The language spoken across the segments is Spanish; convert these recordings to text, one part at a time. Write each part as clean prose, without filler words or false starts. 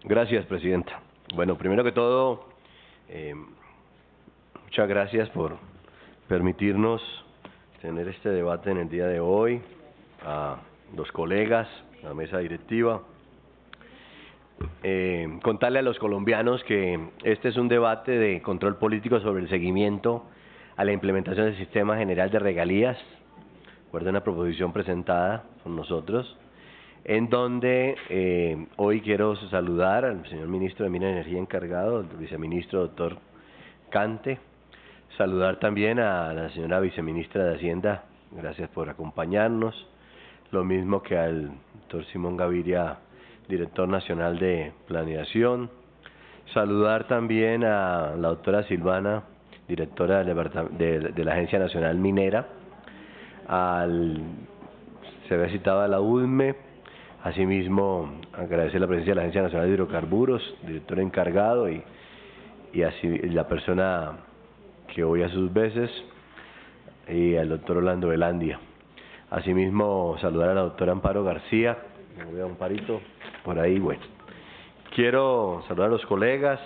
Gracias, Presidenta. Bueno, primero que todo, muchas gracias por permitirnos tener este debate en el día de hoy, a los colegas, a la mesa directiva. Contarle a los colombianos que este es un debate de control político sobre el seguimiento a la implementación del Sistema General de Regalías, de acuerdo a una proposición presentada por nosotros, en donde hoy quiero saludar al señor Ministro de Minas y Energía encargado, el viceministro doctor Cante, saludar también a la señora viceministra de Hacienda, gracias por acompañarnos, lo mismo que al doctor Simón Gaviria, director nacional de Planeación, saludar también a la doctora Silvana, directora de la Agencia Nacional Minera, se había citado a la UDME, asimismo agradecer la presencia de la Agencia Nacional de Hidrocarburos, director encargado y así la persona que voy a sus veces, y al doctor Orlando Velandia. Asimismo saludar a la doctora Amparo García, voy a Amparito, por ahí, bueno. Quiero saludar a los colegas.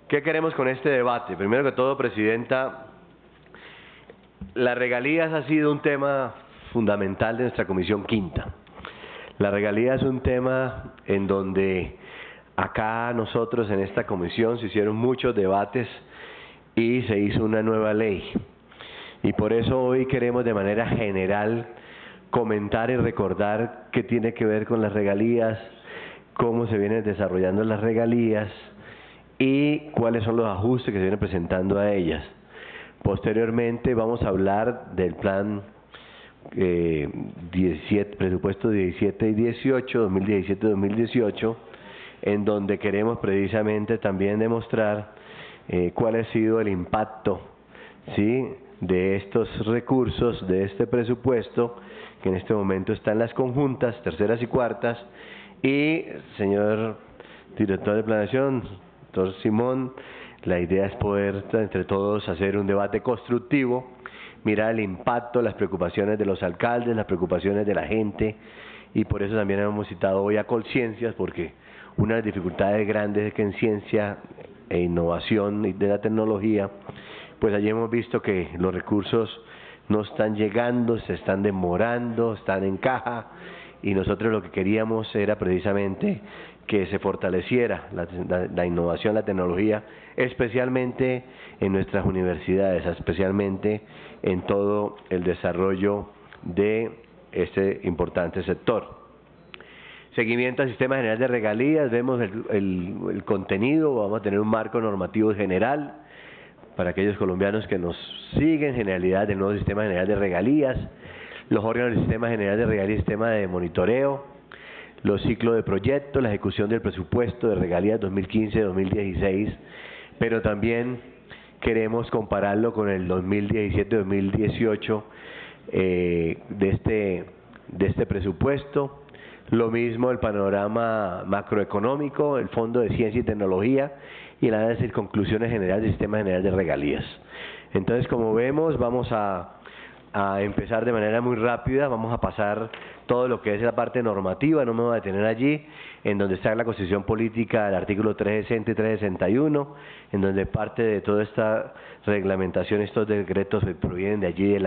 ¿Qué queremos con este debate? Primero que todo, Presidenta, las regalías ha sido un tema fundamental de nuestra Comisión Quinta. La regalía es un tema en donde acá nosotros en esta comisión se hicieron muchos debates y se hizo una nueva ley. Y por eso hoy queremos de manera general comentar y recordar qué tiene que ver con las regalías, cómo se vienen desarrollando las regalías y cuáles son los ajustes que se vienen presentando a ellas. Posteriormente vamos a hablar del plan presupuesto 17 y 18, 2017-2018, en donde queremos precisamente también demostrar cuál ha sido el impacto, ¿sí?, de estos recursos, de este presupuesto, que en este momento está en las conjuntas, terceras y cuartas, y señor director de Planeación, doctor Simón, la idea es poder entre todos hacer un debate constructivo, mirar el impacto, las preocupaciones de los alcaldes, las preocupaciones de la gente, y por eso también hemos citado hoy a Colciencias, porque una de las dificultades grandes es que en ciencia e innovación y de la tecnología, pues allí hemos visto que los recursos no están llegando, se están demorando, están en caja, y nosotros lo que queríamos era precisamente que se fortaleciera la innovación, la tecnología, especialmente en nuestras universidades, especialmente en todo el desarrollo de este importante sector. Seguimiento al Sistema General de Regalías, vemos el contenido, vamos a tener un marco normativo general para aquellos colombianos que nos siguen, generalidad del nuevo Sistema General de Regalías, los órganos del Sistema General de Regalías, sistema de monitoreo, los ciclos de proyectos, la ejecución del presupuesto de regalías 2015-2016, pero también queremos compararlo con el 2017-2018 de este presupuesto. Lo mismo el panorama macroeconómico, el Fondo de Ciencia y Tecnología y el análisis y conclusiones generales del Sistema General de Regalías. Entonces, como vemos, vamos a empezar de manera muy rápida, vamos a pasar todo lo que es la parte normativa, no me voy a detener allí, en donde está la Constitución Política, el artículo 360 y 361, en donde parte de toda esta reglamentación, estos decretos provienen de allí,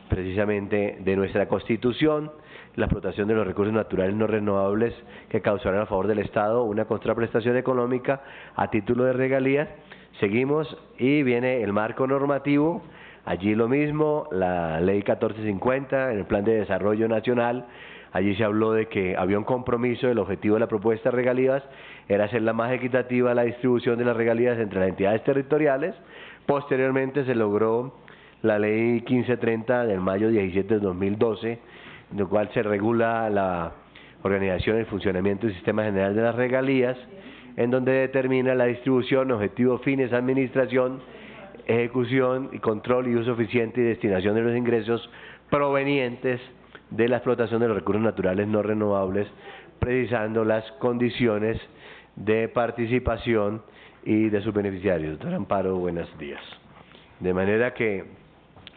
precisamente de nuestra Constitución, la explotación de los recursos naturales no renovables que causarán a favor del Estado una contraprestación económica a título de regalías. Seguimos y viene el marco normativo, allí lo mismo, la ley 1450, en el plan de desarrollo nacional, allí se habló de que había un compromiso, el objetivo de la propuesta de regalías era hacer la más equitativa la distribución de las regalías entre las entidades territoriales. Posteriormente se logró la ley 1530 del mayo 17 de 2012, en la cual se regula la organización y el funcionamiento del Sistema General de las Regalías, en donde determina la distribución, objetivos, fines, administración, ejecución y control y uso eficiente y destinación de los ingresos provenientes de la explotación de los recursos naturales no renovables, precisando las condiciones de participación y de sus beneficiarios. Doctora Amparo, buenos días. De manera que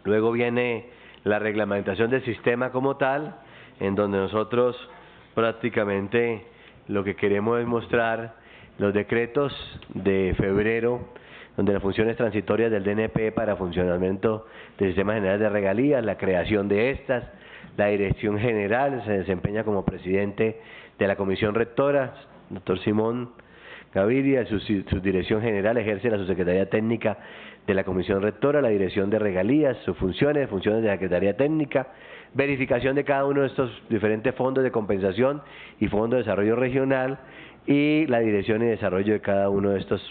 luego viene la reglamentación del sistema como tal, en donde nosotros prácticamente lo que queremos es mostrar los decretos de febrero, donde las funciones transitorias del DNP para funcionamiento del Sistema General de Regalías, la creación de estas, la dirección general se desempeña como presidente de la Comisión Rectora, doctor Simón Gaviria, su dirección general ejerce la subsecretaría técnica de la Comisión Rectora, la dirección de regalías, sus funciones de la Secretaría Técnica, verificación de cada uno de estos diferentes fondos de compensación y fondos de desarrollo regional y la dirección y desarrollo de cada uno de estos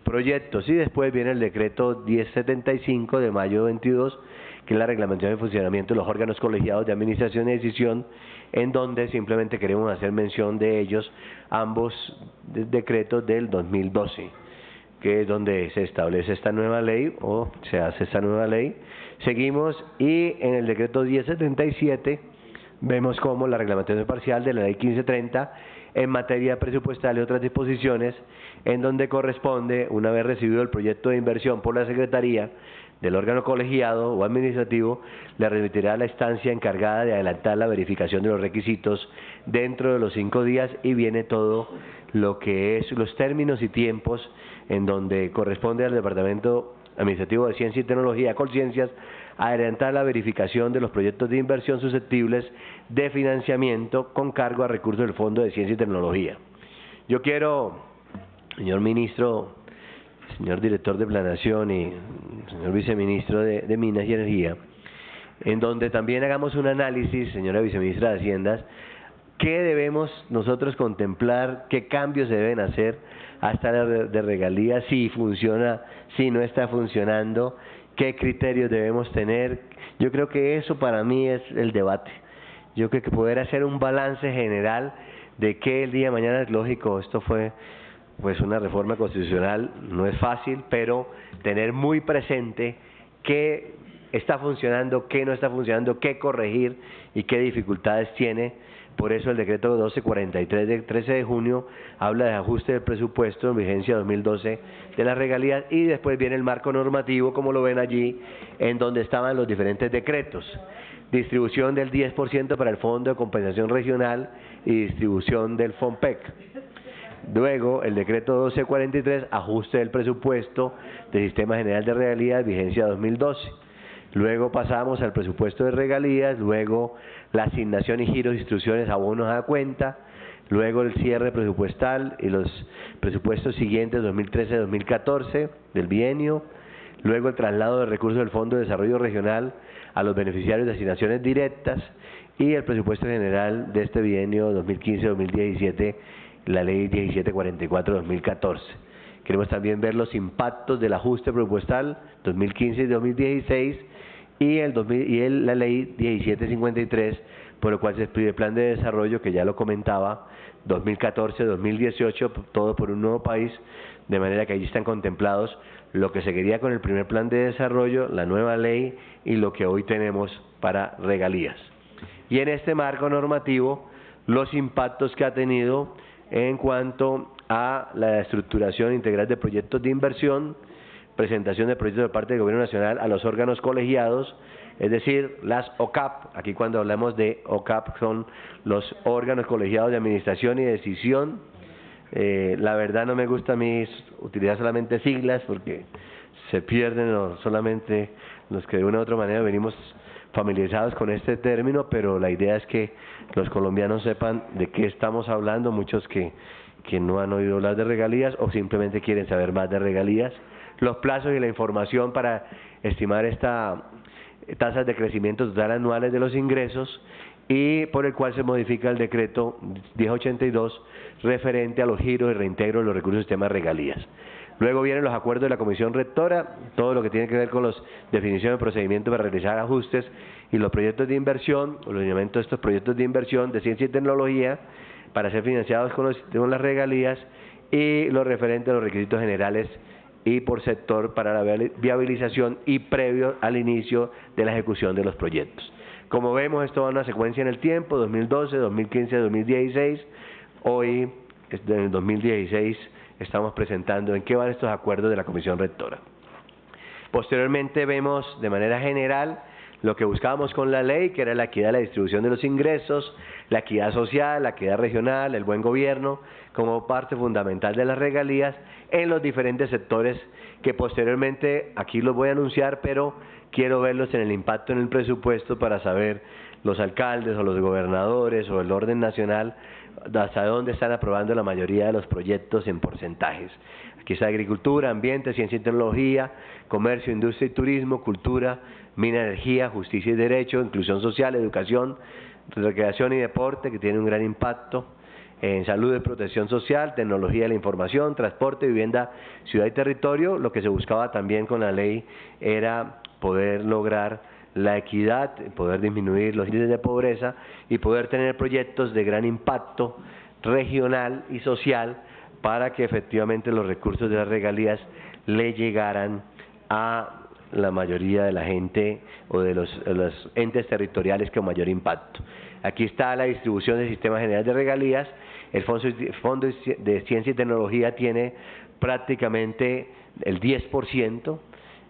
proyectos. Y después viene el decreto 1075 de mayo 22, que es la reglamentación de funcionamiento de los órganos colegiados de administración y decisión, en donde simplemente queremos hacer mención de ellos, ambos decretos del 2012, que es donde se establece esta nueva ley o se hace esta nueva ley. Seguimos y en el decreto 1077 vemos como la reglamentación parcial de la ley 1530 en materia presupuestal y otras disposiciones, en donde corresponde, una vez recibido el proyecto de inversión por la Secretaría del órgano colegiado o administrativo, le remitirá a la instancia encargada de adelantar la verificación de los requisitos dentro de los 5 días y viene todo lo que es los términos y tiempos en donde corresponde al Departamento Administrativo de Ciencia y Tecnología, Colciencias, adelantar la verificación de los proyectos de inversión susceptibles de financiamiento con cargo a recursos del Fondo de Ciencia y Tecnología. Yo quiero, señor ministro, señor director de Planación y señor viceministro de Minas y Energía, en donde también hagamos un análisis, señora viceministra de Haciendas, qué debemos nosotros contemplar, qué cambios se deben hacer hasta la de regalías, si funciona, si no está funcionando, qué criterios debemos tener. Yo creo que eso para mí es el debate. Yo creo que poder hacer un balance general de que el día de mañana, es lógico, esto fue pues una reforma constitucional, no es fácil, pero tener muy presente qué está funcionando, qué no está funcionando, qué corregir y qué dificultades tiene. Por eso el decreto 1243 del 13 de junio habla de ajuste del presupuesto en vigencia 2012 de las regalías y después viene el marco normativo, como lo ven allí, en donde estaban los diferentes decretos. Distribución del 10% para el Fondo de Compensación Regional y distribución del FOMPEC. Luego, el decreto 1243, ajuste del presupuesto del Sistema General de Regalías, vigencia 2012. Luego pasamos al presupuesto de regalías, luego la asignación y giros de instrucciones, abonos a cuenta, luego el cierre presupuestal y los presupuestos siguientes 2013-2014 del bienio, luego el traslado de recursos del Fondo de Desarrollo Regional a los beneficiarios de asignaciones directas y el presupuesto general de este bienio 2015-2017, la ley 1744-2014. Queremos también ver los impactos del ajuste presupuestal 2015 y 2016 y la ley 1753, por lo cual se expide el plan de desarrollo, que ya lo comentaba, 2014-2018, todo por un nuevo país, de manera que allí están contemplados lo que se quería con el primer plan de desarrollo, la nueva ley y lo que hoy tenemos para regalías. Y en este marco normativo, los impactos que ha tenido en cuanto a la estructuración integral de proyectos de inversión, presentación de proyectos de parte del Gobierno Nacional a los órganos colegiados, es decir, las OCAP. Aquí cuando hablamos de OCAP son los órganos colegiados de administración y decisión. La verdad no me gusta a mí utilizar solamente siglas porque se pierden solamente los que de una u otra manera venimos familiarizados con este término, pero la idea es que los colombianos sepan de qué estamos hablando, muchos que no han oído hablar de regalías o simplemente quieren saber más de regalías, los plazos y la información para estimar esta tasas de crecimiento total anuales de los ingresos y por el cual se modifica el decreto 1082 referente a los giros y reintegro de los recursos del sistema de regalías. Luego vienen los acuerdos de la Comisión Rectora, todo lo que tiene que ver con las definiciones de procedimientos para realizar ajustes y los proyectos de inversión, o los lineamientos de estos proyectos de inversión de ciencia y tecnología para ser financiados con las regalías y lo referente a los requisitos generales y por sector para la viabilización y previo al inicio de la ejecución de los proyectos. Como vemos, esto va en una secuencia en el tiempo, 2012, 2015, 2016, hoy, en el 2016, estamos presentando en qué van estos acuerdos de la Comisión Rectora. Posteriormente vemos de manera general lo que buscábamos con la ley, que era la equidad de la distribución de los ingresos, la equidad social, la equidad regional, el buen gobierno, como parte fundamental de las regalías en los diferentes sectores que posteriormente aquí los voy a anunciar, pero quiero verlos en el impacto en el presupuesto para saber los alcaldes o los gobernadores o el orden nacional hasta dónde están aprobando la mayoría de los proyectos en porcentajes. Aquí está agricultura, ambiente, ciencia y tecnología, comercio, industria y turismo, cultura, mina, energía, justicia y derecho, inclusión social, educación, recreación y deporte, que tiene un gran impacto, en salud y protección social, tecnología de la información, transporte, vivienda, ciudad y territorio. Lo que se buscaba también con la ley era poder lograr la equidad, poder disminuir los índices de pobreza y poder tener proyectos de gran impacto regional y social para que efectivamente los recursos de las regalías le llegaran a la mayoría de la gente o de los entes territoriales con mayor impacto. Aquí está la distribución del Sistema General de Regalías. El Fondo de Ciencia y Tecnología tiene prácticamente el 10%,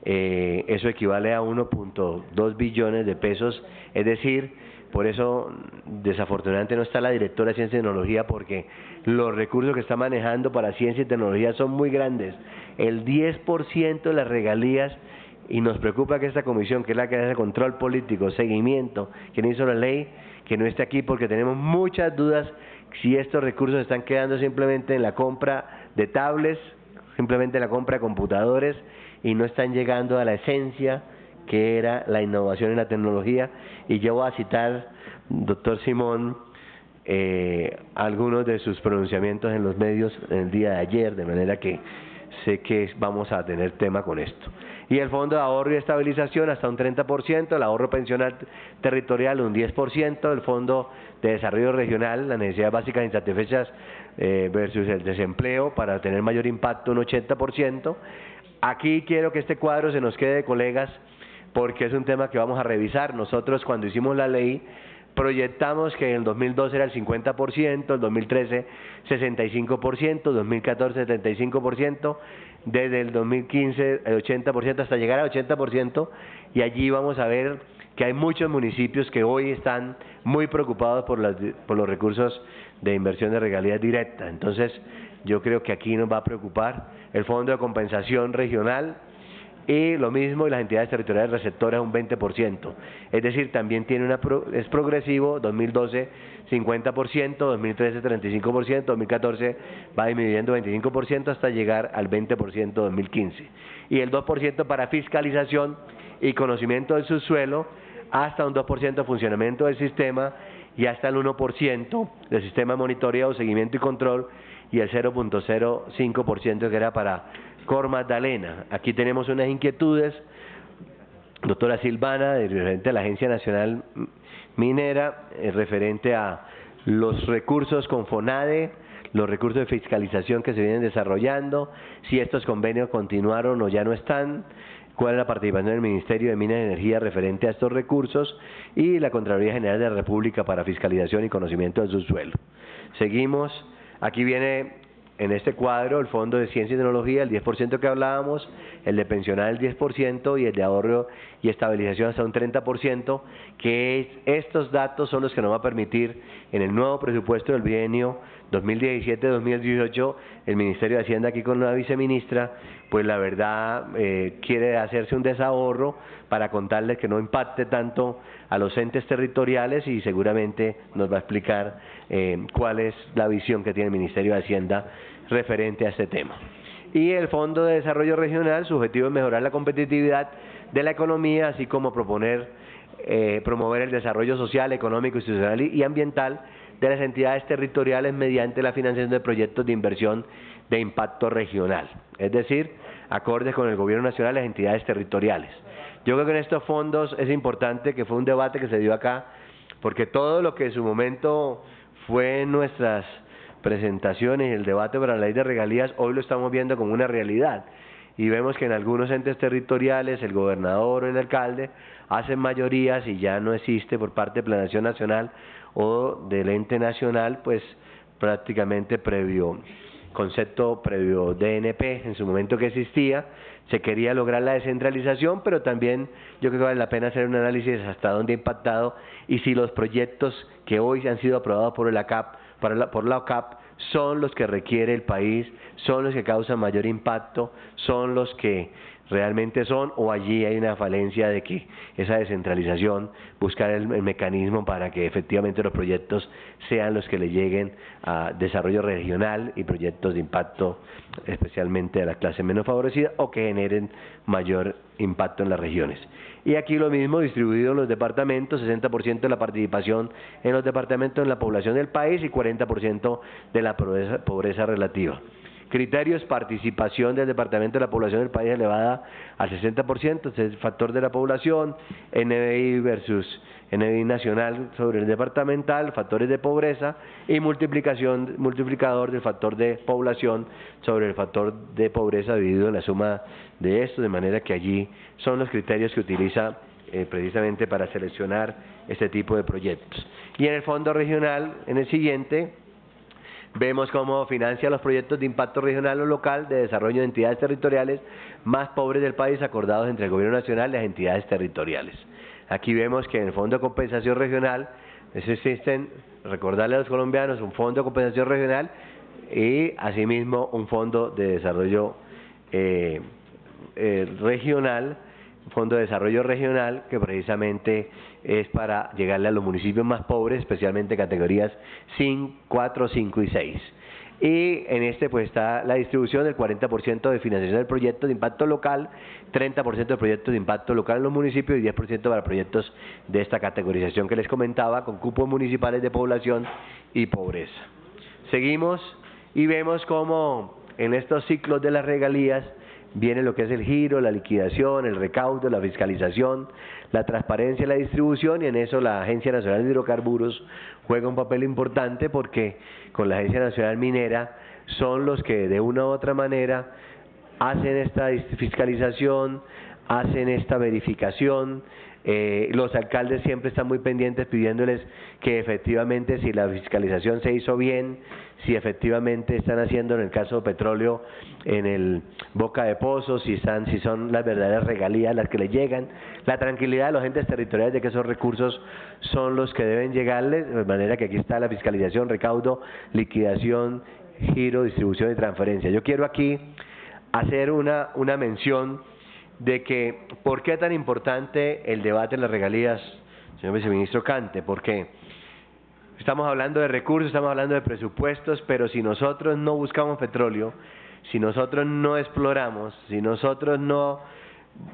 eso equivale a 1.2 billones de pesos, es decir, por eso desafortunadamente no está la directora de Ciencia y Tecnología, porque los recursos que está manejando para Ciencia y Tecnología son muy grandes, el 10% de las regalías. Y nos preocupa que esta comisión, que es la que hace control político, seguimiento, quien hizo la ley, que no esté aquí, porque tenemos muchas dudas si estos recursos están quedando simplemente en la compra de tablets, simplemente en la compra de computadores, y no están llegando a la esencia que era la innovación en la tecnología. Y yo voy a citar, doctor Simón, algunos de sus pronunciamientos en los medios en el día de ayer, de manera que sé que vamos a tener tema con esto. Y el Fondo de Ahorro y Estabilización hasta un 30%, el ahorro pensional territorial un 10%, el Fondo de Desarrollo Regional, las necesidades básicas insatisfechas versus el desempleo para tener mayor impacto un 80%. Aquí quiero que este cuadro se nos quede, colegas, porque es un tema que vamos a revisar. Nosotros cuando hicimos la ley proyectamos que en el 2012 era el 50%, el 2013 65%, 2014 75%, desde el 2015 el 80% hasta llegar al 80%, y allí vamos a ver que hay muchos municipios que hoy están muy preocupados por los recursos de inversión de regalías directas. Entonces yo creo que aquí nos va a preocupar el Fondo de Compensación Regional, y lo mismo, y las entidades territoriales receptoras un 20%, es decir, también tiene es progresivo, 2012 50%, 2013 35%, 2014 va disminuyendo 25% hasta llegar al 20% 2015, y el 2% para fiscalización y conocimiento del subsuelo, hasta un 2% de funcionamiento del sistema, y hasta el 1% del sistema de monitoreo, seguimiento y control, y el 0.05% que era para Cor Magdalena. Aquí tenemos unas inquietudes, doctora Silvana, referente a la Agencia Nacional Minera, referente a los recursos con FONADE, los recursos de fiscalización que se vienen desarrollando, si estos convenios continuaron o ya no están, cuál es la participación del Ministerio de Minas y Energía referente a estos recursos, y la Contraloría General de la República para fiscalización y conocimiento del subsuelo. Seguimos, aquí viene en este cuadro el Fondo de Ciencia y Tecnología, el 10% que hablábamos, el de pensional el 10% y el de ahorro y estabilización hasta un 30%, que estos datos son los que nos va a permitir en el nuevo presupuesto del bienio 2017-2018, el Ministerio de Hacienda aquí con la viceministra, pues la verdad quiere hacerse un desahorro para contarles que no impacte tanto a los entes territoriales, y seguramente nos va a explicar cuál es la visión que tiene el Ministerio de Hacienda referente a este tema. Y el Fondo de Desarrollo Regional, su objetivo es mejorar la competitividad de la economía, así como promover el desarrollo social, económico, institucional y ambiental de las entidades territoriales mediante la financiación de proyectos de inversión de impacto regional, es decir, acordes con el gobierno nacional y las entidades territoriales. Yo creo que en estos fondos es importante, que fue un debate que se dio acá, porque todo lo que en su momento fue en nuestras presentaciones y el debate para la ley de regalías, hoy lo estamos viendo como una realidad, y vemos que en algunos entes territoriales el gobernador o el alcalde hacen mayorías y ya no existe por parte de Planeación Nacional o del ente nacional, pues prácticamente previo concepto previo DNP en su momento que existía. Se quería lograr la descentralización, pero también yo creo que vale la pena hacer un análisis hasta dónde ha impactado y si los proyectos que hoy han sido aprobados por la OCAP son los que requiere el país, son los que causan mayor impacto, son los que realmente son, o allí hay una falencia de que esa descentralización, buscar el mecanismo para que efectivamente los proyectos sean los que le lleguen a desarrollo regional y proyectos de impacto especialmente a la clase menos favorecida o que generen mayor impacto en las regiones. Y aquí lo mismo distribuido en los departamentos, 60% de la participación en los departamentos en la población del país y 40% de la pobreza relativa. Criterios: participación del departamento de la población del país elevada al 60%, es el factor de la población, NBI versus NBI nacional sobre el departamental, factores de pobreza y multiplicador del factor de población sobre el factor de pobreza dividido en la suma de esto, de manera que allí son los criterios que utiliza precisamente para seleccionar este tipo de proyectos. Y en el fondo regional, en el siguiente, vemos cómo financia los proyectos de impacto regional o local de desarrollo de entidades territoriales más pobres del país acordados entre el Gobierno Nacional y las entidades territoriales. Aquí vemos que en el Fondo de Compensación Regional existen, recordarle a los colombianos, un Fondo de Compensación Regional y asimismo un Fondo de Desarrollo Regional, Fondo de Desarrollo Regional, que precisamente es para llegarle a los municipios más pobres, especialmente categorías 4, 5 y 6. Y en este pues está la distribución del 40% de financiación del proyecto de impacto local, 30% de proyectos de impacto local en los municipios y 10% para proyectos de esta categorización que les comentaba, con cupos municipales de población y pobreza. Seguimos y vemos cómo en estos ciclos de las regalías viene lo que es el giro, la liquidación, el recaudo, la fiscalización, la transparencia y la distribución, y en eso la Agencia Nacional de Hidrocarburos juega un papel importante porque con la Agencia Nacional Minera son los que de una u otra manera hacen esta fiscalización, hacen esta verificación. Los alcaldes siempre están muy pendientes pidiéndoles que efectivamente si la fiscalización se hizo bien, si efectivamente están haciendo en el caso de petróleo en el boca de pozos, si son las verdaderas regalías las que le llegan, la tranquilidad de los entes territoriales de que esos recursos son los que deben llegarles, de manera que aquí está la fiscalización, recaudo, liquidación, giro, distribución y transferencia. Yo quiero aquí hacer una mención de que ¿por qué es tan importante el debate en las regalías, señor viceministro Cante? Porque estamos hablando de recursos, estamos hablando de presupuestos, pero si nosotros no buscamos petróleo, si nosotros no exploramos, si nosotros no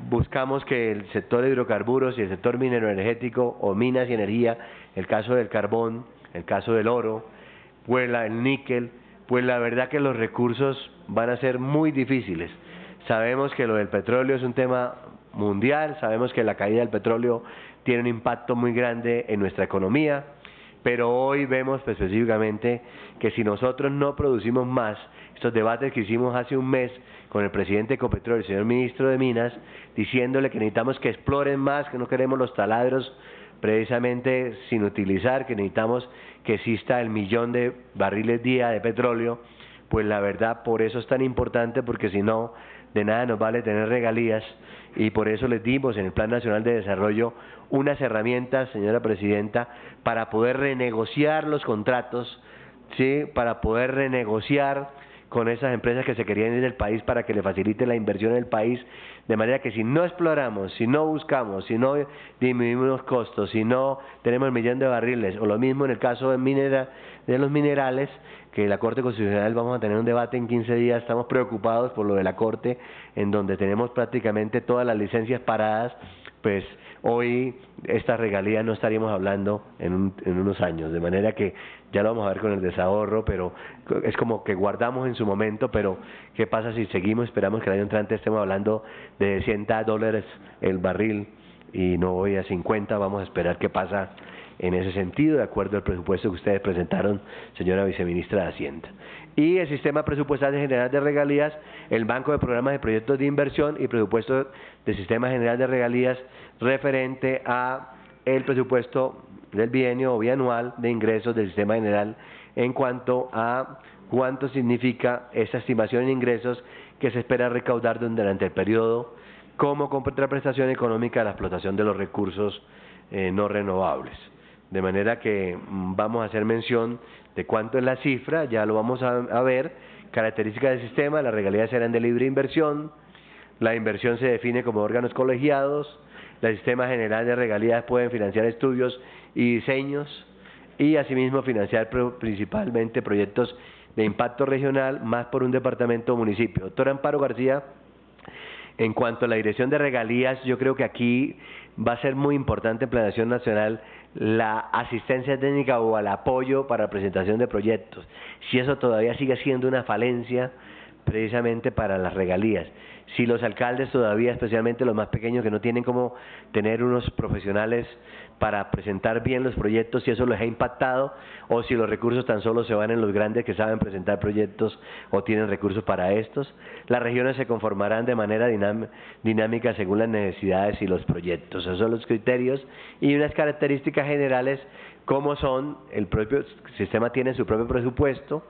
buscamos que el sector de hidrocarburos y el sector minero energético o minas y energía, el caso del carbón, el caso del oro, pues el níquel, pues la verdad que los recursos van a ser muy difíciles. Sabemos que lo del petróleo es un tema mundial, sabemos que la caída del petróleo tiene un impacto muy grande en nuestra economía, pero hoy vemos específicamente que si nosotros no producimos más, estos debates que hicimos hace un mes con el presidente de Ecopetrol, el señor ministro de Minas, diciéndole que necesitamos que exploren más, que no queremos los taladros precisamente sin utilizar, que necesitamos que exista el 1.000.000 de barriles día de petróleo, pues la verdad por eso es tan importante, porque si no, de nada nos vale tener regalías, y por eso les dimos en el Plan Nacional de Desarrollo unas herramientas, señora presidenta, para poder renegociar los contratos, ¿sí? Para poder renegociar con esas empresas que se querían ir del país para que le facilite la inversión en el país, de manera que si no exploramos, si no buscamos, si no disminuimos los costos, si no tenemos el 1.000.000 de barriles, o lo mismo en el caso de los minerales, que la Corte Constitucional vamos a tener un debate en 15 días, estamos preocupados por lo de la Corte, en donde tenemos prácticamente todas las licencias paradas, pues hoy estas regalías no estaríamos hablando en unos años, de manera que ya lo vamos a ver con el desahorro, pero es como que guardamos en su momento, pero ¿qué pasa si seguimos? Esperamos que el año entrante estemos hablando de $100 el barril y no hoy a 50, vamos a esperar qué pasa en ese sentido, de acuerdo al presupuesto que ustedes presentaron, señora viceministra de Hacienda. Y el sistema presupuestal general de regalías, el Banco de Programas de Proyectos de Inversión y presupuesto del Sistema General de Regalías referente a el presupuesto del bienio o bianual de ingresos del sistema general en cuanto a cuánto significa esa estimación de ingresos que se espera recaudar durante el periodo como contraprestación económica a la explotación de los recursos no renovables. De manera que vamos a hacer mención de cuánto es la cifra, ya lo vamos a ver. Características del sistema: las regalías serán de libre inversión, la inversión se define como órganos colegiados, el sistema general de regalías pueden financiar estudios y diseños y asimismo financiar principalmente proyectos de impacto regional más por un departamento o municipio. Doctora Amparo García, en cuanto a la dirección de regalías, yo creo que aquí va a ser muy importante en Planeación Nacional la asistencia técnica o el apoyo para la presentación de proyectos. Si eso todavía sigue siendo una falencia precisamente para las regalías. Si los alcaldes todavía, especialmente los más pequeños que no tienen cómo tener unos profesionales para presentar bien los proyectos, si eso les ha impactado, o si los recursos tan solo se van en los grandes que saben presentar proyectos o tienen recursos para estos. Las regiones se conformarán de manera dinámica según las necesidades y los proyectos. Esos son los criterios y unas características generales como son: el propio sistema tiene su propio presupuesto.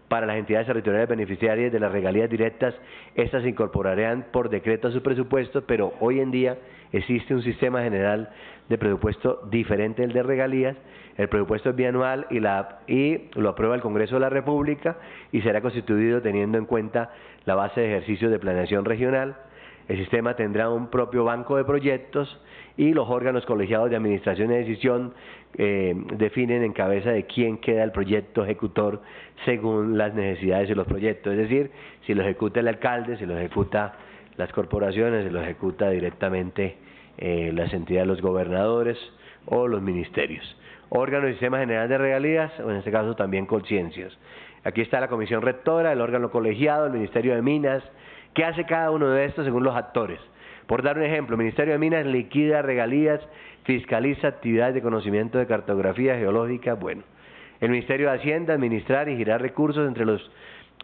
Para las entidades territoriales beneficiarias de las regalías directas, estas se incorporarán por decreto a su presupuesto, pero hoy en día existe un sistema general de presupuesto diferente del de regalías. El presupuesto es bianual y lo aprueba el Congreso de la República y será constituido teniendo en cuenta la base de ejercicios de planeación regional. El sistema tendrá un propio banco de proyectos y los órganos colegiados de administración y decisión definen en cabeza de quién queda el proyecto ejecutor según las necesidades de los proyectos. Es decir, si lo ejecuta el alcalde, si lo ejecuta las corporaciones, si lo ejecuta directamente las entidades, los gobernadores o los ministerios. Órgano y sistema general de regalías, o en este caso también conciencias. Aquí está la comisión rectora, el órgano colegiado, el Ministerio de Minas. ¿Qué hace cada uno de estos según los actores? Por dar un ejemplo, el Ministerio de Minas liquida regalías, fiscaliza actividades de conocimiento de cartografía geológica. Bueno, el Ministerio de Hacienda, administrar y girar recursos entre los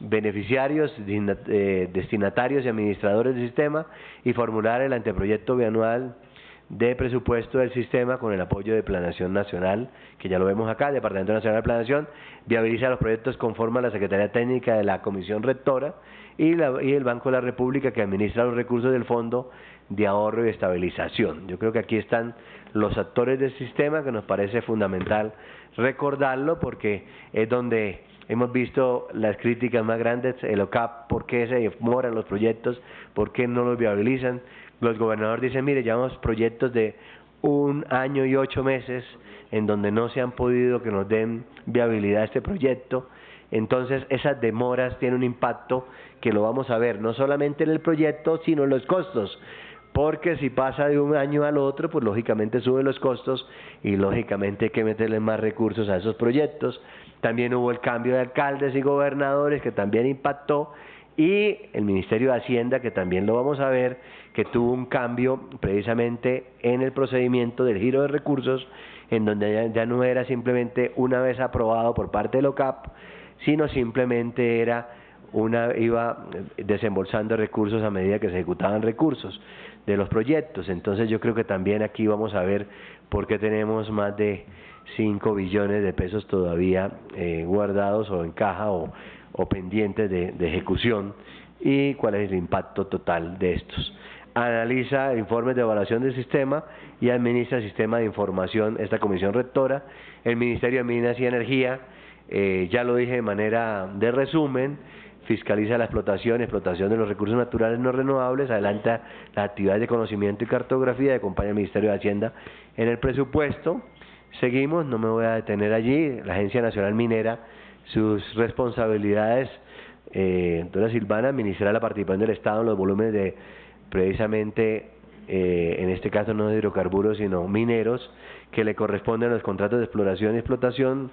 beneficiarios, destinatarios y administradores del sistema y formular el anteproyecto bianual de presupuesto del sistema con el apoyo de Planeación Nacional, que ya lo vemos acá. El Departamento Nacional de Planeación viabiliza los proyectos conforme a la Secretaría Técnica de la Comisión Rectora y el Banco de la República, que administra los recursos del Fondo de Ahorro y Estabilización. Yo creo que aquí están los actores del sistema, que nos parece fundamental recordarlo porque es donde hemos visto las críticas más grandes. El OCAP, ¿por qué se demoran los proyectos? ¿Por qué no los viabilizan? Los gobernadores dicen: mire, llevamos proyectos de 1 año y 8 meses en donde no se han podido que nos den viabilidad a este proyecto. Entonces esas demoras tienen un impacto que lo vamos a ver no solamente en el proyecto, sino en los costos, porque si pasa de un año al otro, pues lógicamente suben los costos y lógicamente hay que meterle más recursos a esos proyectos. También hubo el cambio de alcaldes y gobernadores, que también impactó, y el Ministerio de Hacienda, que también lo vamos a ver, que tuvo un cambio precisamente en el procedimiento del giro de recursos, en donde ya no era simplemente una vez aprobado por parte del OCAP, sino simplemente iba desembolsando recursos a medida que se ejecutaban recursos de los proyectos. Entonces yo creo que también aquí vamos a ver por qué tenemos más de 5 billones de pesos todavía guardados o en caja o pendientes de ejecución, y cuál es el impacto total de estos. Analiza informes de evaluación del sistema y administra el sistema de información esta comisión rectora. El Ministerio de Minas y Energía, ya lo dije de manera de resumen, fiscaliza la explotación de los recursos naturales no renovables, adelanta las actividades de conocimiento y cartografía, y acompaña al Ministerio de Hacienda en el presupuesto. Seguimos, no me voy a detener allí. La Agencia Nacional Minera, sus responsabilidades, doctora Silvana, administrar la participación del Estado en los volúmenes de, precisamente, en este caso no de hidrocarburos, sino mineros, que le corresponden a los contratos de exploración y explotación,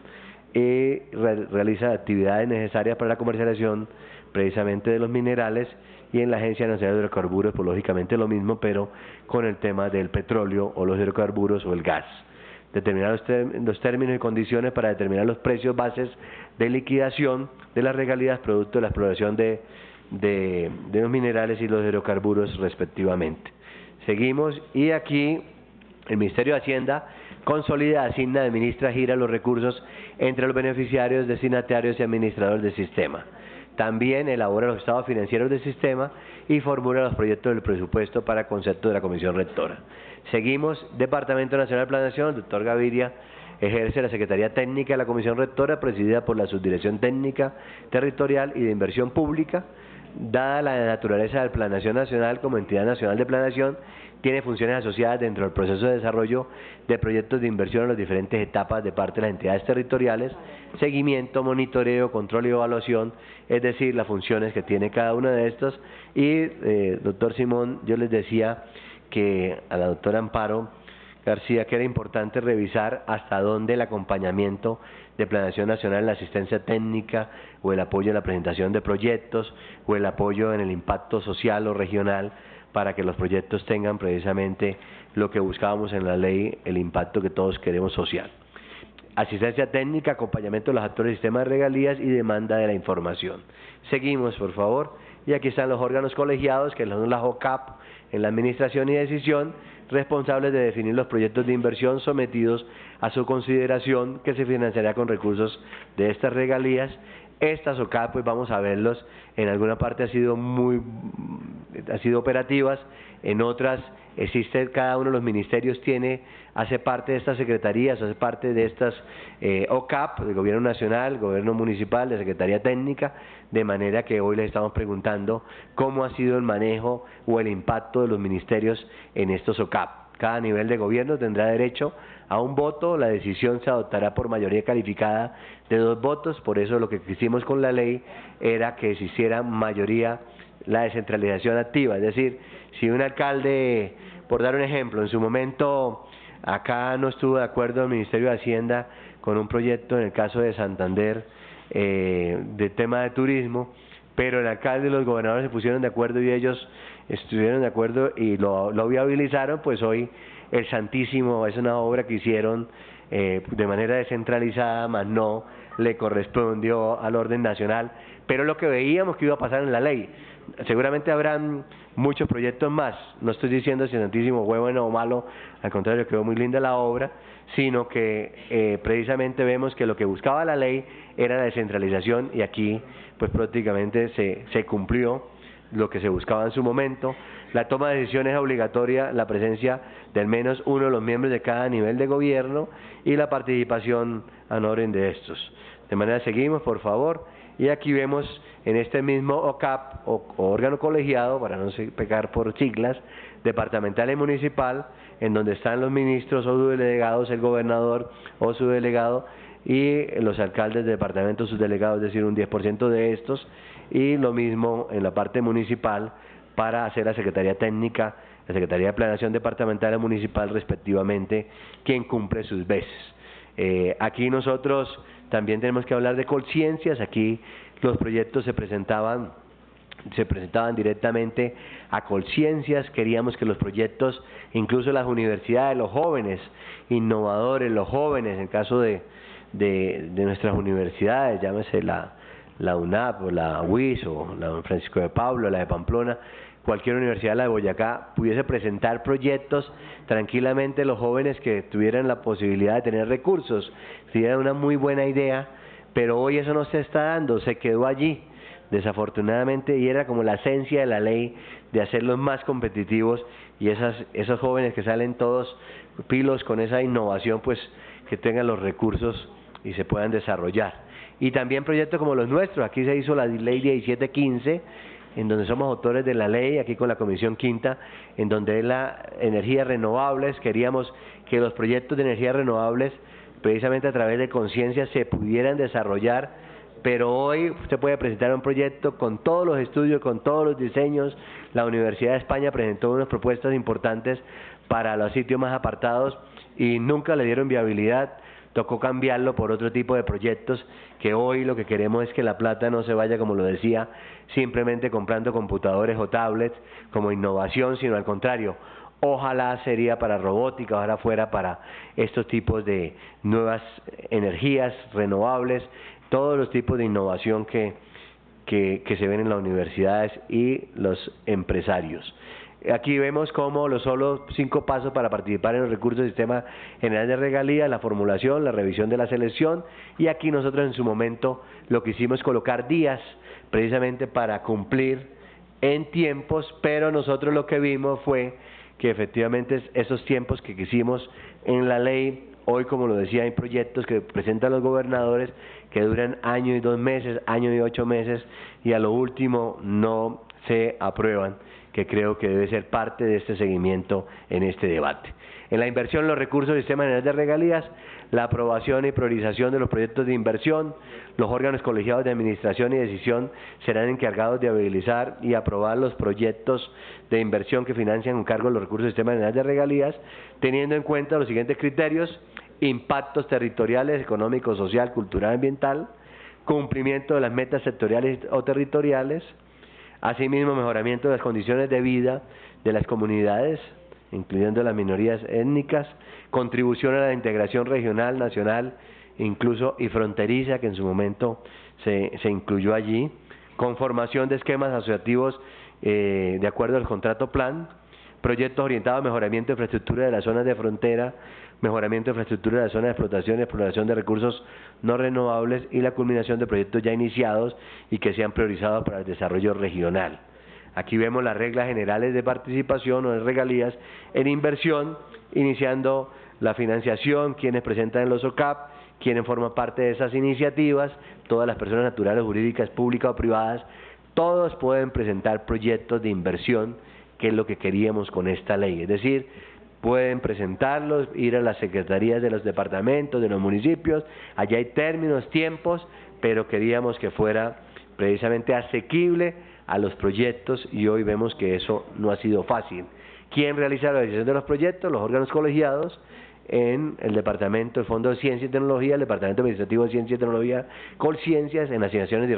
y realiza actividades necesarias para la comercialización precisamente de los minerales. Y en la Agencia Nacional de Hidrocarburos, pues lógicamente lo mismo, pero con el tema del petróleo o los hidrocarburos o el gas. Determinar los términos y condiciones para determinar los precios bases de liquidación de las regalías producto de la exploración de los minerales y los hidrocarburos respectivamente. Seguimos, y aquí el Ministerio de Hacienda consolida, asigna, administra, gira los recursos entre los beneficiarios, destinatarios y administradores del sistema. También elabora los estados financieros del sistema y formula los proyectos del presupuesto para concepto de la Comisión Rectora. Seguimos, Departamento Nacional de Planeación, el doctor Gaviria ejerce la Secretaría Técnica de la Comisión Rectora, presidida por la Subdirección Técnica, Territorial y de Inversión Pública. Dada la naturaleza del Planeación Nacional como entidad nacional de planeación, tiene funciones asociadas dentro del proceso de desarrollo de proyectos de inversión en las diferentes etapas de parte de las entidades territoriales, seguimiento, monitoreo, control y evaluación, es decir, las funciones que tiene cada una de estas. Y, doctor Simón, yo les decía que a la doctora Amparo García que era importante revisar hasta dónde el acompañamiento de planeación nacional en la asistencia técnica o el apoyo en la presentación de proyectos o el apoyo en el impacto social o regional para que los proyectos tengan precisamente lo que buscábamos en la ley, el impacto que todos queremos social. Asistencia técnica, acompañamiento de los actores del sistema de regalías y demanda de la información. Seguimos, por favor. Y aquí están los órganos colegiados, que son las OCAP en la administración y decisión, responsables de definir los proyectos de inversión sometidos a su consideración, que se financiará con recursos de estas regalías. Estas OCAP, pues vamos a verlos, en alguna parte han sido operativas, en otras existe, cada uno de los ministerios hace parte de estas secretarías, hace parte de estas OCAP, del Gobierno Nacional, Gobierno Municipal, de Secretaría Técnica, de manera que hoy les estamos preguntando cómo ha sido el manejo o el impacto de los ministerios en estos OCAP. Cada nivel de gobierno tendrá derecho a un voto, la decisión se adoptará por mayoría calificada de 2 votos, por eso lo que quisimos con la ley era que se hiciera mayoría la descentralización activa, es decir, si un alcalde, por dar un ejemplo, en su momento acá no estuvo de acuerdo el Ministerio de Hacienda con un proyecto en el caso de Santander de tema de turismo, pero el alcalde y los gobernadores se pusieron de acuerdo y ellos estuvieron de acuerdo y lo viabilizaron, pues hoy el Santísimo es una obra que hicieron de manera descentralizada, más no le correspondió al orden nacional, pero lo que veíamos que iba a pasar en la ley. Seguramente habrán muchos proyectos más, no estoy diciendo si el Santísimo fue bueno o malo, al contrario, quedó muy linda la obra, sino que precisamente vemos que lo que buscaba la ley era la descentralización y aquí pues prácticamente se cumplió lo que se buscaba en su momento. La toma de decisiones es obligatoria, la presencia de al menos uno de los miembros de cada nivel de gobierno y la participación en orden de estos. De manera seguimos, por favor, y aquí vemos en este mismo OCAP, o órgano colegiado, para no pecar por siglas, departamental y municipal, en donde están los ministros o subdelegados, el gobernador o su delegado, y los alcaldes de departamentos, sus delegados, es decir, un 10% de estos, y lo mismo en la parte municipal para hacer la Secretaría Técnica, la Secretaría de Planeación Departamental y Municipal respectivamente, quien cumple sus veces. Aquí nosotros también tenemos que hablar de conciencias, aquí los proyectos se presentaban directamente a conciencias, queríamos que los proyectos, incluso las universidades, los jóvenes innovadores, los jóvenes, en el caso de nuestras universidades, llámese la UNAP o la UIS o la Francisco de Pablo, la de Pamplona, cualquier universidad, la de Boyacá, pudiese presentar proyectos tranquilamente, los jóvenes que tuvieran la posibilidad de tener recursos, tuvieran una muy buena idea, pero hoy eso no se está dando, se quedó allí, desafortunadamente, y era como la esencia de la ley de hacerlos más competitivos y esos jóvenes que salen todos pilos con esa innovación, pues que tengan los recursos y se puedan desarrollar. Y también proyectos como los nuestros, aquí se hizo la ley 1715, en donde somos autores de la ley, aquí con la Comisión Quinta, en donde es la energías renovables, queríamos que los proyectos de energías renovables, precisamente a través de conciencia, se pudieran desarrollar, pero hoy usted puede presentar un proyecto con todos los estudios, con todos los diseños. La Universidad de España presentó unas propuestas importantes para los sitios más apartados y nunca le dieron viabilidad. Tocó cambiarlo por otro tipo de proyectos que hoy lo que queremos es que la plata no se vaya, como lo decía, simplemente comprando computadores o tablets como innovación, sino al contrario, ojalá sería para robótica, ojalá fuera para estos tipos de nuevas energías renovables, todos los tipos de innovación que se ven en las universidades y los empresarios. Aquí vemos como los solo 5 pasos para participar en los recursos del Sistema General de Regalías: la formulación, la revisión de la selección, y aquí nosotros en su momento lo que hicimos es colocar días precisamente para cumplir en tiempos, pero nosotros lo que vimos fue que efectivamente esos tiempos que quisimos en la ley, hoy, como lo decía, hay proyectos que presentan los gobernadores que duran año y 2 meses, año y 8 meses, y a lo último no se aprueban, que creo que debe ser parte de este seguimiento en este debate. En la inversión, los recursos del Sistema General de Regalías, la aprobación y priorización de los proyectos de inversión. Los órganos colegiados de administración y decisión serán encargados de habilitar y aprobar los proyectos de inversión que financian con cargo de los recursos del Sistema General de Regalías, teniendo en cuenta los siguientes criterios: impactos territoriales, económico, social, cultural, ambiental, cumplimiento de las metas sectoriales o territoriales, asimismo mejoramiento de las condiciones de vida de las comunidades, incluyendo las minorías étnicas, contribución a la integración regional, nacional, incluso y fronteriza, que en su momento se incluyó allí, conformación de esquemas asociativos de acuerdo al contrato plan, proyectos orientados a mejoramiento de infraestructura de las zonas de frontera, mejoramiento de infraestructura de las zonas de explotación y exploración de recursos no renovables, y la culminación de proyectos ya iniciados y que sean priorizados para el desarrollo regional. Aquí vemos las reglas generales de participación o de regalías en inversión, iniciando la financiación, quienes presentan en los OCAP, quienes forman parte de esas iniciativas, todas las personas naturales, jurídicas, públicas o privadas, todos pueden presentar proyectos de inversión, que es lo que queríamos con esta ley. Es decir, pueden presentarlos, ir a las secretarías de los departamentos, de los municipios, allá hay términos, tiempos, pero queríamos que fuera precisamente asequible a los proyectos, y hoy vemos que eso no ha sido fácil. ¿Quién realiza la realización de los proyectos? Los órganos colegiados en el Departamento del Fondo de Ciencia y Tecnología, el Departamento Administrativo de Ciencia y Tecnología, Colciencias, en asignaciones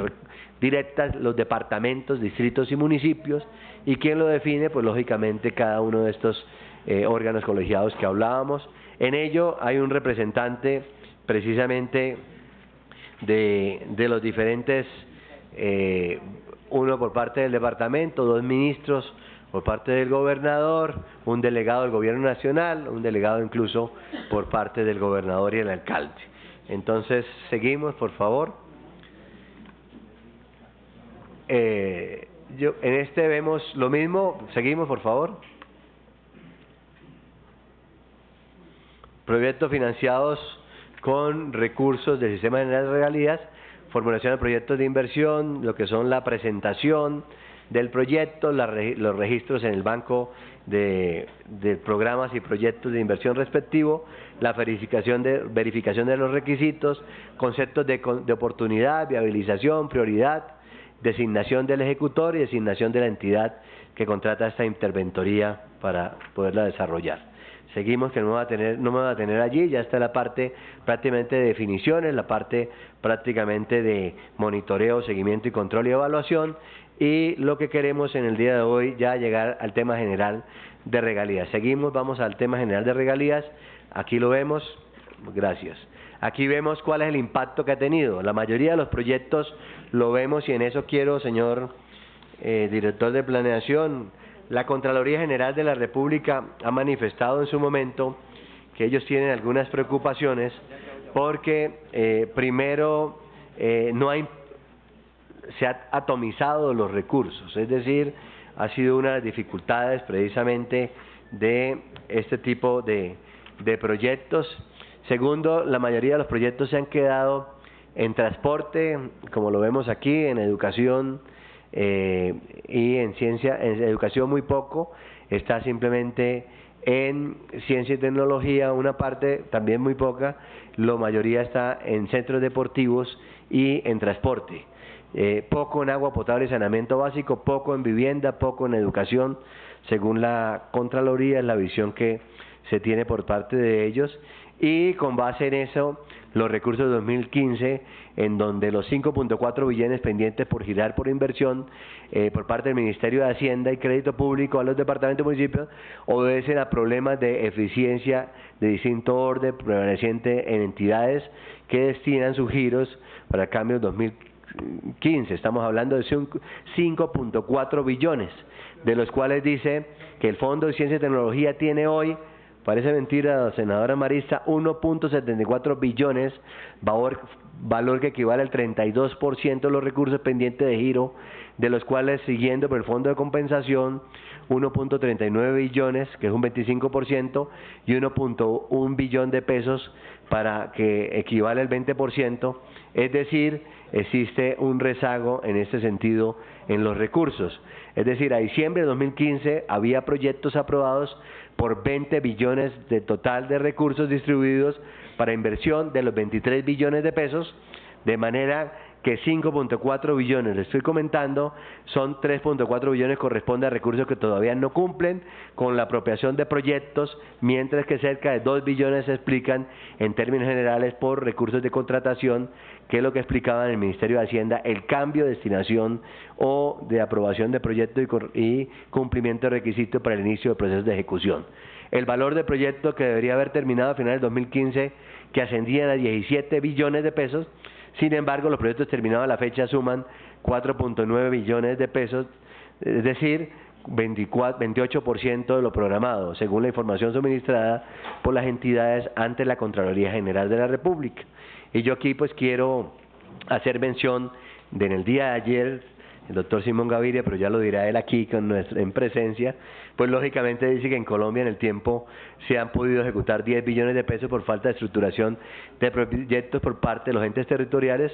directas, los departamentos, distritos y municipios, y ¿quién lo define? Pues lógicamente cada uno de estos órganos colegiados que hablábamos. En ello hay un representante precisamente de los diferentes, uno por parte del departamento, 2 ministros por parte del gobernador, un delegado del gobierno nacional, un delegado incluso por parte del gobernador y el alcalde. Entonces, seguimos, por favor. En este vemos lo mismo, seguimos, por favor. Proyectos financiados con recursos del Sistema General de Regalías, formulación de proyectos de inversión, lo que son la presentación del proyecto, los registros en el banco de programas y proyectos de inversión respectivo, la verificación de los requisitos, conceptos de oportunidad, viabilización, prioridad, designación del ejecutor y designación de la entidad que contrata esta interventoría para poderla desarrollar. Seguimos, que no me va a tener allí, ya está la parte prácticamente de definiciones, la parte prácticamente de monitoreo, seguimiento y control y evaluación, y lo que queremos en el día de hoy ya llegar al tema general de regalías. Seguimos, vamos al tema general de regalías, aquí lo vemos, gracias. Aquí vemos cuál es el impacto que ha tenido. La mayoría de los proyectos lo vemos, y en eso quiero, señor director de planeación, la Contraloría General de la República ha manifestado en su momento que ellos tienen algunas preocupaciones porque primero se han atomizado los recursos, es decir, ha sido una de las dificultades precisamente de este tipo de proyectos. Segundo, la mayoría de los proyectos se han quedado en transporte, como lo vemos aquí, en educación y en ciencia, en educación muy poco, está simplemente en ciencia y tecnología una parte también muy poca, la mayoría está en centros deportivos y en transporte, poco en agua potable y saneamiento básico, poco en vivienda, poco en educación, según la Contraloría, es la visión que se tiene por parte de ellos, y con base en eso los recursos de 2015, en donde los 5.4 billones pendientes por girar por inversión por parte del Ministerio de Hacienda y Crédito Público a los departamentos y municipios, obedecen a problemas de eficiencia de distinto orden prevaleciente en entidades que destinan sus giros para cambios 2015, estamos hablando de 5.4 billones, de los cuales dice que el Fondo de Ciencia y Tecnología tiene hoy, parece mentira, senadora Marista, 1.74 billones, valor que equivale al 32% de los recursos pendientes de giro, de los cuales, siguiendo por el Fondo de Compensación, 1.39 billones, que es un 25%, y 1.1 billón de pesos, para que equivale al 20%, es decir, existe un rezago en este sentido en los recursos. Es decir, a diciembre de 2015 había proyectos aprobados por 20 billones de total de recursos distribuidos para inversión de los 23 billones de pesos, de manera que 5.4 billones, le estoy comentando, son 3.4 billones corresponde a recursos que todavía no cumplen con la apropiación de proyectos, mientras que cerca de 2 billones se explican en términos generales por recursos de contratación, que es lo que explicaba en el Ministerio de Hacienda, el cambio de destinación o de aprobación de proyectos y cumplimiento de requisitos para el inicio de procesos de ejecución. El valor del proyecto que debería haber terminado a finales de 2015, que ascendía a 17 billones de pesos, sin embargo, los proyectos terminados a la fecha suman 4.9 billones de pesos, es decir, 28% de lo programado, según la información suministrada por las entidades ante la Contraloría General de la República. Y yo aquí pues quiero hacer mención de en el día de ayer, el doctor Simón Gaviria, pero ya lo dirá él aquí en presencia, pues lógicamente dice que en Colombia en el tiempo se han podido ejecutar 10 billones de pesos por falta de estructuración de proyectos por parte de los entes territoriales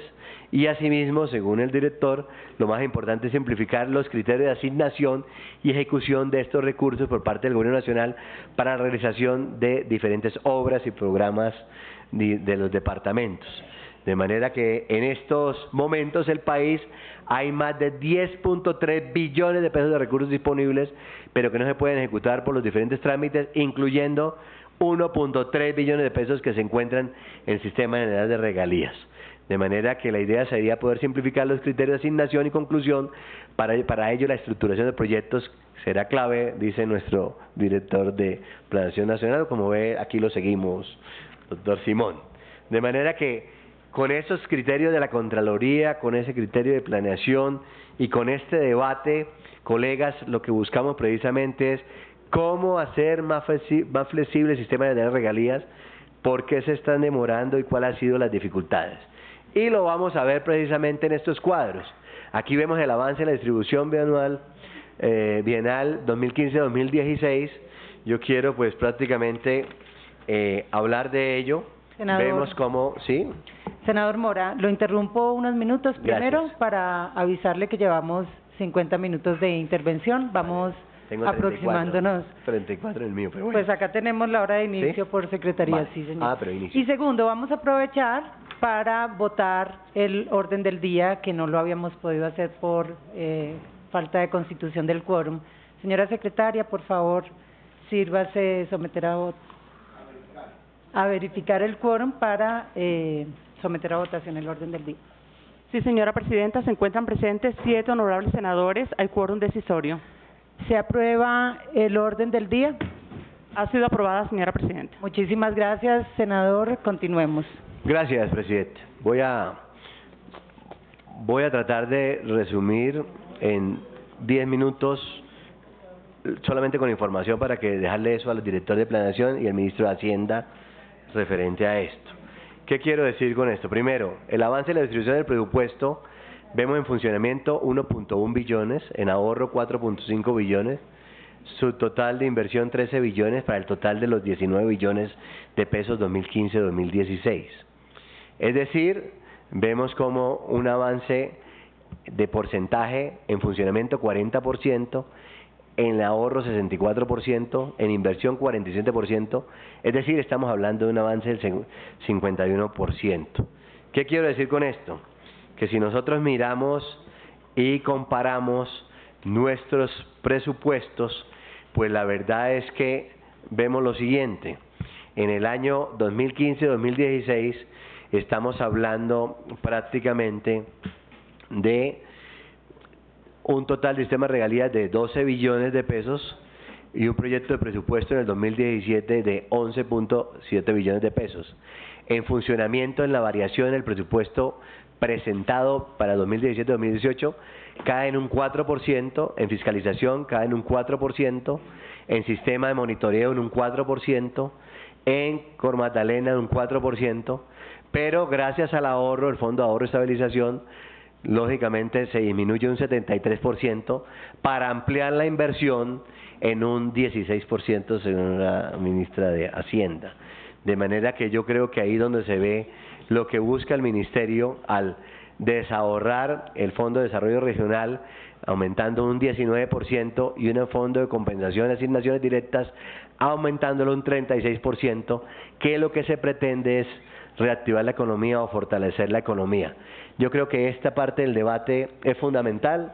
y asimismo, según el director, lo más importante es simplificar los criterios de asignación y ejecución de estos recursos por parte del Gobierno Nacional para la realización de diferentes obras y programas de los departamentos. De manera que en estos momentos el país hay más de 10.3 billones de pesos de recursos disponibles, pero que no se pueden ejecutar por los diferentes trámites, incluyendo 1.3 billones de pesos que se encuentran en el Sistema General de Regalías. De manera que la idea sería poder simplificar los criterios de asignación y conclusión. Para ello la estructuración de proyectos será clave, dice nuestro director de Planeación Nacional. Como ve, aquí lo seguimos, doctor Simón. De manera que con esos criterios de la Contraloría, con ese criterio de planeación y con este debate, colegas, lo que buscamos precisamente es cómo hacer más flexible el sistema de regalías, por qué se están demorando y cuáles han sido las dificultades. Y lo vamos a ver precisamente en estos cuadros. Aquí vemos el avance en la distribución bienal 2015-2016. Yo quiero pues prácticamente hablar de ello. Senador, vemos cómo, ¿sí? Senador Mora, lo interrumpo unos minutos primero. Gracias. Para avisarle que llevamos 50 minutos de intervención. Vamos Tengo aproximándonos. 34 en el mío, pero bueno. Pues acá tenemos la hora de inicio, ¿sí? Por secretaría, Vale. sí, señor. Pero inicio. Y segundo, vamos a aprovechar para votar el orden del día, que no lo habíamos podido hacer por falta de constitución del quórum. Señora secretaria, por favor, sírvase someter a verificar el quórum para someter a votación el orden del día. Sí, señora presidenta, se encuentran presentes 7 honorables senadores, hay quórum decisorio. ¿Se aprueba el orden del día? Ha sido aprobada, señora presidenta. Muchísimas gracias, senador. Continuemos. Gracias, presidente. Voy a tratar de resumir en 10 minutos, solamente con información para que dejarle eso al director de Planeación y al ministro de Hacienda referente a esto. ¿Qué quiero decir con esto? Primero, el avance de la distribución del presupuesto, vemos en funcionamiento 1.1 billones, en ahorro 4.5 billones, su total de inversión 13 billones para el total de los 19 billones de pesos 2015-2016. Es decir, vemos como un avance de porcentaje en funcionamiento 40%, en ahorro 64%, en inversión 47%, es decir, estamos hablando de un avance del 51%. ¿Qué quiero decir con esto? Que si nosotros miramos y comparamos nuestros presupuestos, pues la verdad es que vemos lo siguiente. En el año 2015-2016 estamos hablando prácticamente de un total de sistema de regalías de 12 billones de pesos y un proyecto de presupuesto en el 2017 de 11.7 billones de pesos. En funcionamiento, en la variación del presupuesto presentado para 2017-2018 cae en un 4%, en fiscalización cae en un 4%, en sistema de monitoreo en un 4%, en Cor Magdalena en un 4%, pero gracias al ahorro, el Fondo de Ahorro y Estabilización, lógicamente se disminuye un 73% para ampliar la inversión en un 16% según la ministra de Hacienda. De manera que yo creo que ahí donde se ve lo que busca el Ministerio al desahorrar el Fondo de Desarrollo Regional, aumentando un 19% y un fondo de compensación de asignaciones directas, aumentándolo un 36%, que lo que se pretende es reactivar la economía o fortalecer la economía. Yo creo que esta parte del debate es fundamental,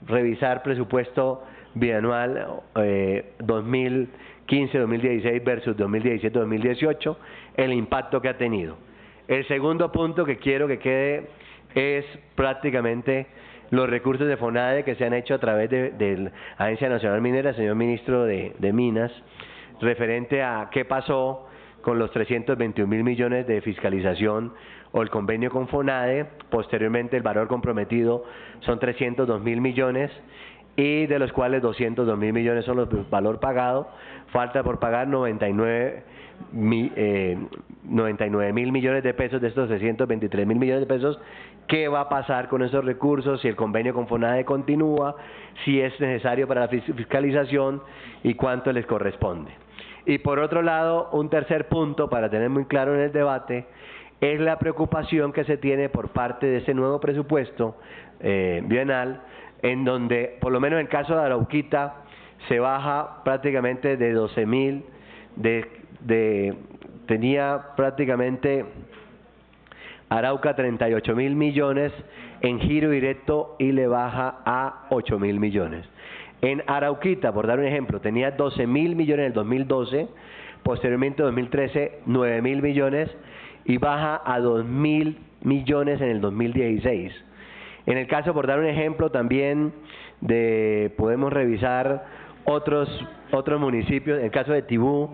revisar presupuesto bianual 2015-2016 versus 2017-2018, el impacto que ha tenido. El segundo punto que quiero que quede es prácticamente los recursos de FONADE que se han hecho a través de la Agencia Nacional Minera, señor Ministro de Minas, referente a qué pasó con los 321.000 millones de fiscalización o el convenio con FONADE. Posteriormente el valor comprometido son 302.000 millones y de los cuales 202.000 millones son los valor pagado, falta por pagar 99.000 millones de pesos de estos 323.000 millones de pesos. ¿Qué va a pasar con esos recursos? Si el convenio con FONADE continúa, si es necesario para la fiscalización y cuánto les corresponde. Y por otro lado, un tercer punto para tener muy claro en el debate es la preocupación que se tiene por parte de ese nuevo presupuesto bienal, en donde, por lo menos en el caso de Arauquita, se baja prácticamente de 12.000, tenía prácticamente Arauca 38.000 millones en giro directo y le baja a 8.000 millones. En Arauquita, por dar un ejemplo, tenía 12.000 millones en el 2012, posteriormente en 2013 9.000 millones y baja a 2.000 millones en el 2016. En el caso, por dar un ejemplo también, podemos revisar otros municipios, en el caso de Tibú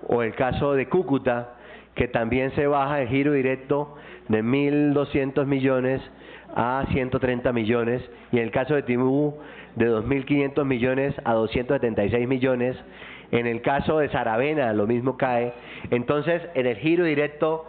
o el caso de Cúcuta, que también se baja el giro directo de 1.200 millones a 130 millones, y en el caso de Tibú de 2.500 millones a 276 millones, en el caso de Saravena lo mismo cae. Entonces, en el giro directo,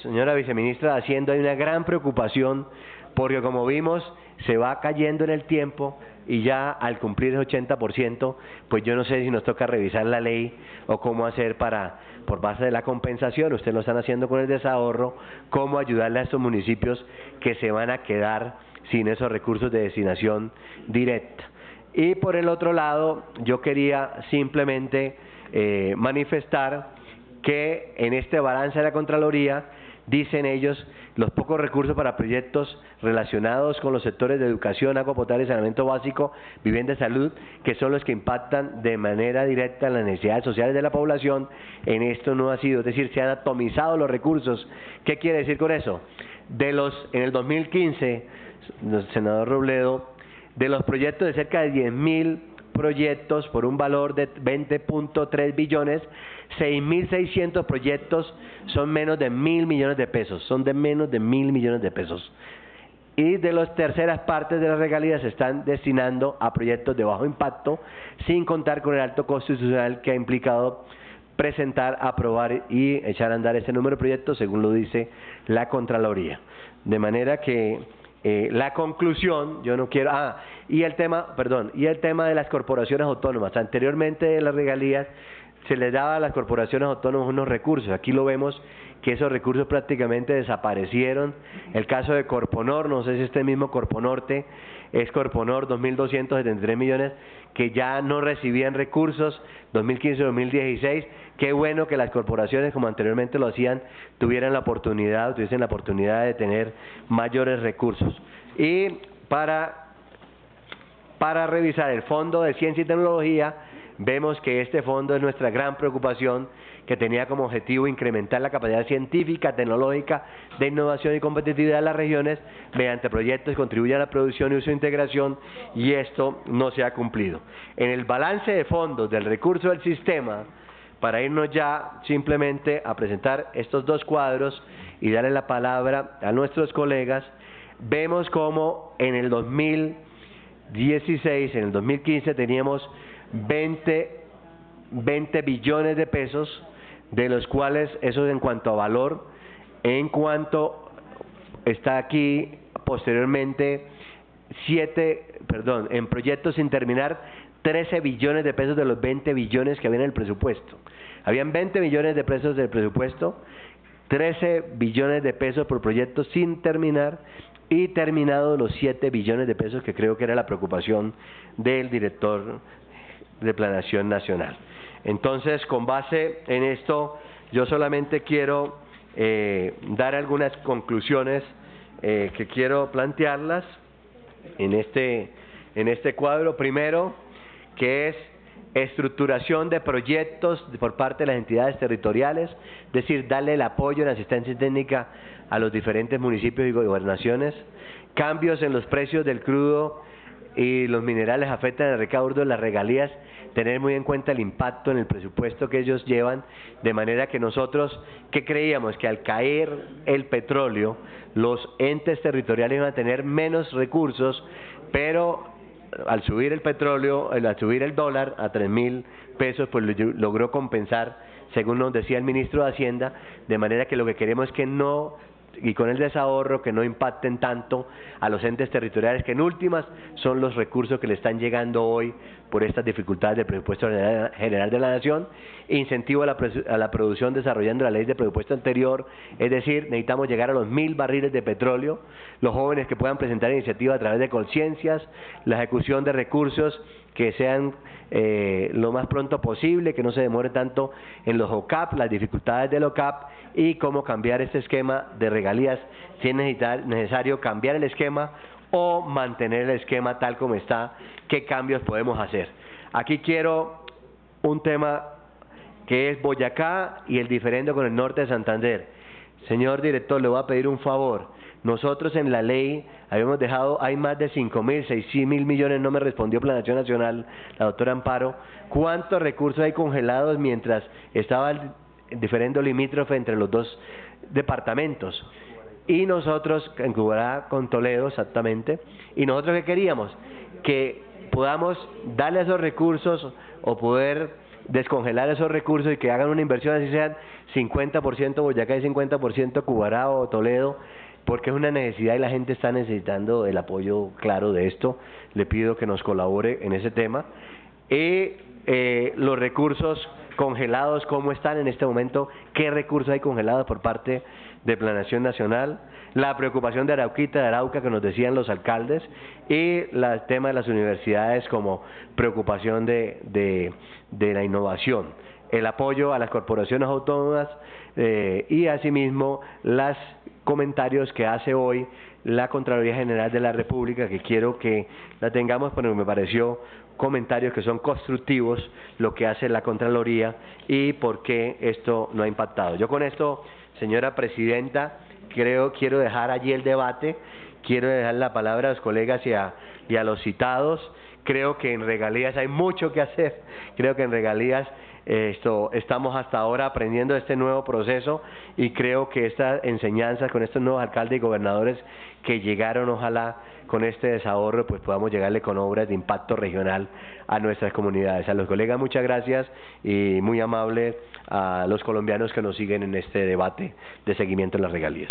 señora viceministra de Hacienda, hay una gran preocupación, porque como vimos, se va cayendo en el tiempo y ya al cumplir el 80%, pues yo no sé si nos toca revisar la ley o cómo hacer para, por base de la compensación, ustedes lo están haciendo con el desahorro, cómo ayudarle a estos municipios que se van a quedar sin esos recursos de destinación directa. Y por el otro lado, yo quería simplemente manifestar que en este balance de la Contraloría, dicen ellos, los pocos recursos para proyectos relacionados con los sectores de educación, agua potable, saneamiento básico, vivienda y salud, que son los que impactan de manera directa en las necesidades sociales de la población, en esto no ha sido, es decir, se han atomizado los recursos. ¿Qué quiere decir con eso? En el 2015, senador Robledo, de los proyectos de cerca de 10.000 proyectos por un valor de 20.3 billones, 6.600 proyectos son menos de 1.000 millones de pesos, son de menos de 1.000 millones de pesos. Y de las terceras partes de las regalías se están destinando a proyectos de bajo impacto, sin contar con el alto costo institucional que ha implicado presentar, aprobar y echar a andar este número de proyectos, según lo dice la Contraloría. De manera que la conclusión, yo no quiero, y el tema de las corporaciones autónomas. Anteriormente de las regalías se les daba a las corporaciones autónomas unos recursos, aquí lo vemos que esos recursos prácticamente desaparecieron. El caso de Corponor, no sé si este mismo Corponorte, es Corponor 2.273 millones que ya no recibían recursos 2015-2016. Qué bueno que las corporaciones, como anteriormente lo hacían, tuviesen la oportunidad de tener mayores recursos. Y para revisar el Fondo de Ciencia y Tecnología, vemos que este fondo es nuestra gran preocupación, que tenía como objetivo incrementar la capacidad científica, tecnológica, de innovación y competitividad de las regiones mediante proyectos que contribuyan a la producción y uso de integración, y esto no se ha cumplido. En el balance de fondos del recurso del sistema, para irnos ya simplemente a presentar estos dos cuadros y darle la palabra a nuestros colegas, vemos como en el 2016, en el 2015 teníamos 20 billones de pesos, de los cuales eso en cuanto a valor, en cuanto está aquí posteriormente en proyectos sin terminar, 13 billones de pesos de los 20 billones que había en el presupuesto. Habían 20 billones de pesos del presupuesto, 13 billones de pesos por proyectos sin terminar y terminados los 7 billones de pesos que creo que era la preocupación del director de Planeación Nacional. Entonces, con base en esto, yo solamente quiero dar algunas conclusiones que quiero plantearlas en este cuadro. Primero, que es estructuración de proyectos por parte de las entidades territoriales, es decir, darle el apoyo en asistencia técnica a los diferentes municipios y gobernaciones. Cambios en los precios del crudo y los minerales afectan el recaudo de las regalías, tener muy en cuenta el impacto en el presupuesto que ellos llevan, de manera que nosotros, que creíamos que al caer el petróleo, los entes territoriales iban a tener menos recursos, pero al subir el petróleo, al subir el dólar a 3.000 pesos, pues logró compensar, según nos decía el ministro de Hacienda, de manera que lo que queremos es que no, y con el desahorro, que no impacten tanto a los entes territoriales, que en últimas son los recursos que le están llegando hoy por estas dificultades del presupuesto general de la Nación. Incentivo a la producción desarrollando la ley de presupuesto anterior, es decir, necesitamos llegar a los 1.000 barriles de petróleo, los jóvenes que puedan presentar iniciativas a través de conciencias, la ejecución de recursos que sean lo más pronto posible, que no se demore tanto en los OCAP, las dificultades del OCAP y cómo cambiar este esquema de regalías, si es necesario cambiar el esquema o mantener el esquema tal como está, qué cambios podemos hacer. Aquí quiero un tema que es Boyacá y el diferendo con el norte de Santander. Señor director, le voy a pedir un favor. Nosotros en la ley habíamos dejado, hay más de 5.000, 6.000 millones, no me respondió Planeación Nacional, la doctora Amparo, ¿cuántos recursos hay congelados mientras estaba el diferendo limítrofe entre los dos departamentos? Y nosotros, en Cubará con Toledo exactamente, y nosotros ¿qué queríamos? Que podamos darle esos recursos o poder descongelar esos recursos y que hagan una inversión, así sean 50% Boyacá y 50% Cubará o Toledo, porque es una necesidad y la gente está necesitando el apoyo claro de esto. Le pido que nos colabore en ese tema. Y los recursos congelados, ¿cómo están en este momento? ¿Qué recursos hay congelados por parte de Planeación Nacional? La preocupación de Arauquita, de Arauca, que nos decían los alcaldes, y el tema de las universidades como preocupación de la innovación. El apoyo a las corporaciones autónomas y asimismo los comentarios que hace hoy la Contraloría General de la República, que quiero que la tengamos, pero me pareció comentarios que son constructivos, lo que hace la Contraloría y por qué esto no ha impactado. Yo con esto, señora Presidenta, quiero dejar allí el debate, quiero dejar la palabra a los colegas y a los citados. Creo que en regalías hay mucho que hacer, creo que en regalías estamos hasta ahora aprendiendo este nuevo proceso y creo que estas enseñanzas con estos nuevos alcaldes y gobernadores que llegaron, ojalá con este desahorro pues podamos llegarle con obras de impacto regional a nuestras comunidades. A los colegas muchas gracias y muy amable a los colombianos que nos siguen en este debate de seguimiento en las regalías.